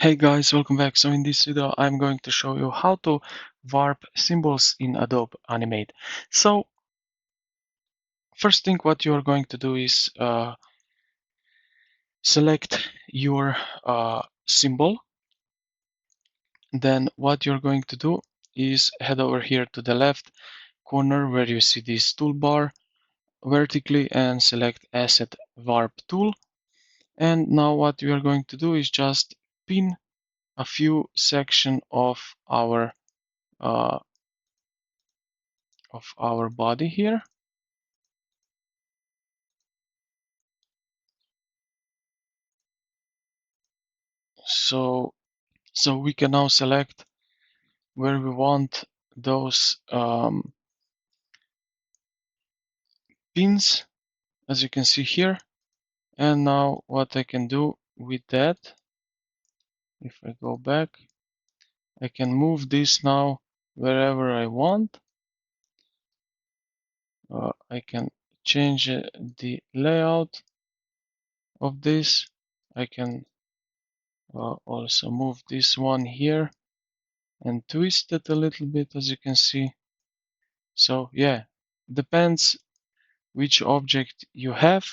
Hey guys, welcome back. So in this video, I'm going to show you how to warp symbols in Adobe Animate. So first thing what you are going to do is select your symbol. Then what you're going to do is head over here to the left corner where you see this toolbar vertically and select Asset Warp Tool. And now what we are going to do is just pin a few section uh, of our body here. So we can now select where we want those pins, as you can see here. And now what I can do with that, if I go back, I can move this now wherever I want. I can change the layout of this. I can also move this one here and twist it a little bit, as you can see. So yeah, depends which object you have,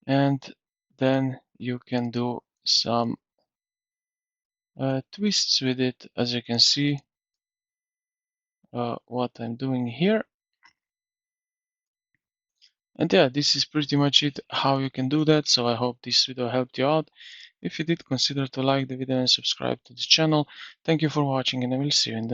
and then you can do some twists with it, as you can see what I'm doing here. And yeah, this is pretty much it how you can do that. So I hope this video helped you out. If you did, consider to like the video and subscribe to the channel. Thank you for watching, and I will see you in the